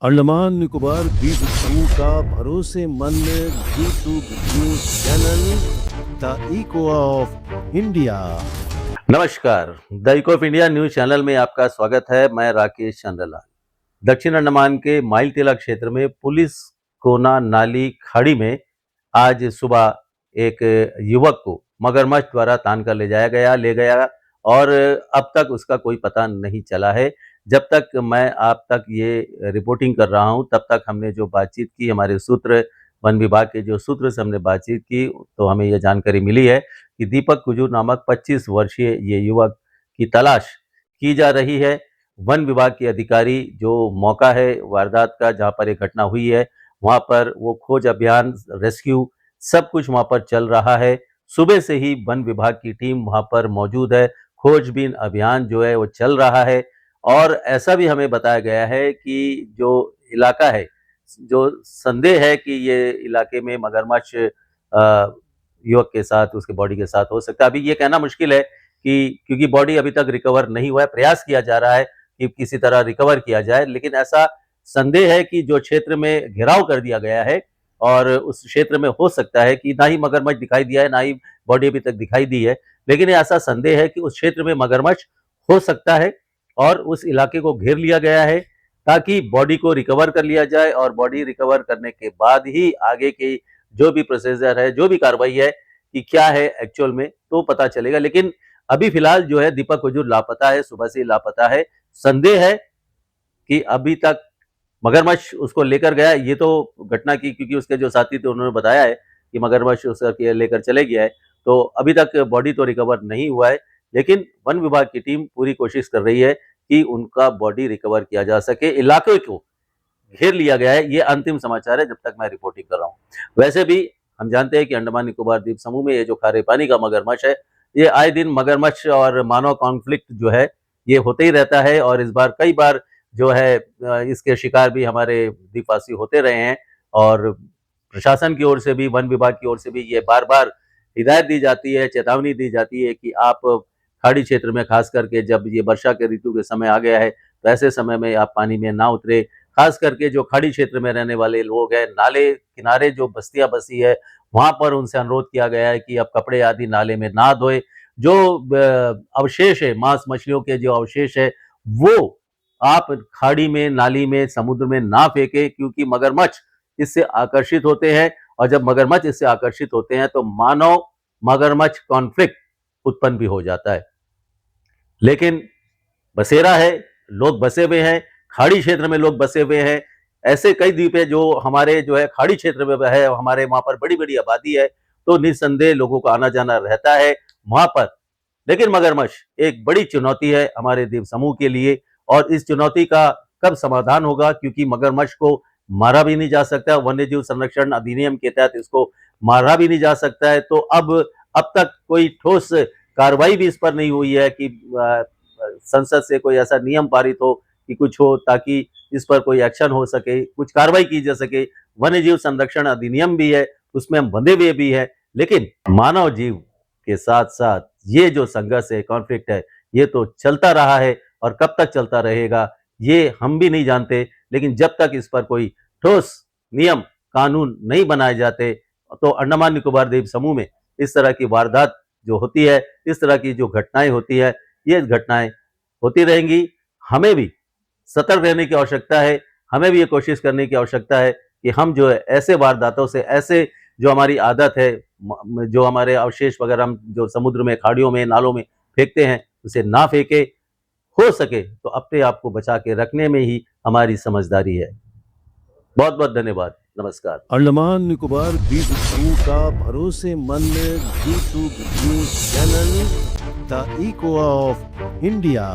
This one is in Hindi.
अंडमान निकोबार द्वीप समूह का भरोसेमंद YouTube news channel the echo of India. नमस्कार, the echo of India news channel में आपका स्वागत है। मैं राकेश चंद्रलाल। दक्षिण अंडमान के माइलतेला क्षेत्र में पुलिस कोना नाली खाड़ी में आज सुबह एक युवक को मगरमच्छ द्वारा तान कर ले गया और अब तक उसका कोई पता नहीं चला है। जब तक मैं आप तक ये रिपोर्टिंग कर रहा हूं, तब तक हमने जो बातचीत की, हमारे सूत्र वन विभाग के जो सूत्र से हमने बातचीत की, तो हमें यह जानकारी मिली है कि दीपक कुजूर नामक 25 वर्षीय ये युवक की तलाश की जा रही है। वन विभाग के अधिकारी जो मौका है वारदात का, जहां पर एक घटना हुई है, वहां पर वो खोज अभियान, रेस्क्यू सब कुछ वहां पर चल रहा है। सुबह से ही वन विभाग की टीम वहां पर मौजूद है। खोजबीन अभियान जो है वो चल रहा है और ऐसा भी हमें बताया गया है कि जो इलाका है, जो संदेह है कि ये इलाके में मगरमच्छ युवक के साथ, उसके बॉडी के साथ हो सकता है। अभी ये कहना मुश्किल है कि क्योंकि बॉडी अभी तक रिकवर नहीं हुआ है, प्रयास किया जा रहा है कि किसी तरह रिकवर किया जाए, लेकिन ऐसा संदेह है कि जो क्षेत्र में घेराव कर दिया गया है और उस क्षेत्र में हो सकता है कि ना ही मगरमच्छ दिखाई दिया है, ना ही बॉडी अभी तक दिखाई दी है, लेकिन ऐसा संदेह है कि उस क्षेत्र में मगरमच्छ हो सकता है और उस इलाके को घेर लिया गया है ताकि बॉडी को रिकवर कर लिया जाए और बॉडी रिकवर करने के बाद ही आगे की जो भी प्रोसीजर है, जो भी कार्रवाई है कि क्या है एक्चुअल में, तो पता चलेगा। लेकिन अभी फिलहाल जो है दीपक कुजूर लापता है, सुबह से लापता है। संदेह है कि अभी तक मगरमच्छ उसको लेकर गया। ये तो घटना की, क्योंकि उसके जो साथी थे उन्होंने बताया है कि मगरमच्छ उसका लेकर चले गया है, तो अभी तक बॉडी तो रिकवर नहीं हुआ है, लेकिन वन विभाग की टीम पूरी कोशिश कर रही है कि उनका बॉडी रिकवर किया जा सके। इलाके को घेर लिया गया है, ये अंतिम समाचार है जब तक मैं रिपोर्टिंग कर रहा हूँ। वैसे भी हम जानते हैं कि अंडमान निकोबार द्वीप समूह में ये जो खारे पानी का मगरमच्छ है, ये आए दिन मगरमच्छ और मानव कॉन्फ्लिक्ट जो है ये होते ही रहता है और इस बार कई बार जो है इसके शिकार भी हमारे द्वीपवासी होते रहे हैं और प्रशासन की ओर से भी, वन विभाग की ओर से भी ये बार बार हिदायत दी जाती है, चेतावनी दी जाती है कि आप खाड़ी क्षेत्र में, खास करके जब ये वर्षा के ऋतु के समय आ गया है, तो ऐसे समय में आप पानी में ना उतरे। खास करके जो खाड़ी क्षेत्र में रहने वाले लोग हैं, नाले किनारे जो बस्तियां बसी है, वहां पर उनसे अनुरोध किया गया है कि आप कपड़े आदि नाले में ना धोए। जो अवशेष है, मांस मछलियों के जो अवशेष है, वो आप खाड़ी में, नाली में, समुद्र में ना फेंके, क्योंकि मगरमच्छ इससे आकर्षित होते हैं और जब मगरमच्छ इससे आकर्षित होते हैं तो मानव मगरमच्छ कॉन्फ्लिक्ट उत्पन्न भी हो जाता है। लेकिन बसेरा है, लोग बसे हुए हैं, खाड़ी क्षेत्र में लोग बसे हुए हैं। ऐसे कई द्वीप है जो हमारे जो है खाड़ी क्षेत्र में है, हमारे वहां पर बड़ी बड़ी आबादी है, तो निस्संदेह लोगों का आना जाना रहता है वहां पर। लेकिन मगरमच्छ एक बड़ी चुनौती है हमारे द्वीप समूह के लिए और इस चुनौती का कब समाधान होगा, क्योंकि मगरमच्छ को मारा भी नहीं जा सकता, वन्य जीव संरक्षण अधिनियम के तहत इसको मारा भी नहीं जा सकता है। तो अब तक कोई ठोस कार्रवाई भी इस पर नहीं हुई है कि संसद से कोई ऐसा नियम पारित हो कि कुछ हो ताकि इस पर कोई एक्शन हो सके, कुछ कार्रवाई की जा सके। वन्य जीव संरक्षण अधिनियम भी है, उसमें हम बंधे हुए भी है, लेकिन मानव जीव के साथ साथ ये जो संघर्ष है, कॉन्फ्लिक्ट है, ये तो चलता रहा है और कब तक चलता रहेगा ये हम भी नहीं जानते। लेकिन जब तक इस पर कोई ठोस नियम, कानून नहीं बनाए जाते, तो अंडमान निकोबार द्वीप समूह में इस तरह की वारदात जो होती है, इस तरह की जो घटनाएं होती है, ये घटनाएं होती रहेंगी। हमें भी सतर्क रहने की आवश्यकता है, हमें भी ये कोशिश करने की आवश्यकता है कि हम जो है ऐसे वारदातों से, ऐसे जो हमारी आदत है, जो हमारे अवशेष वगैरह हम जो समुद्र में, खाड़ियों में, नालों में फेंकते हैं, उसे ना फेंके। हो सके तो अपने आप को बचा के रखने में ही हमारी समझदारी है। बहुत बहुत धन्यवाद। नमस्कार। अंडमान निकोबार द्वीप समूह का भरोसेमंद YouTube news channel the echo of India.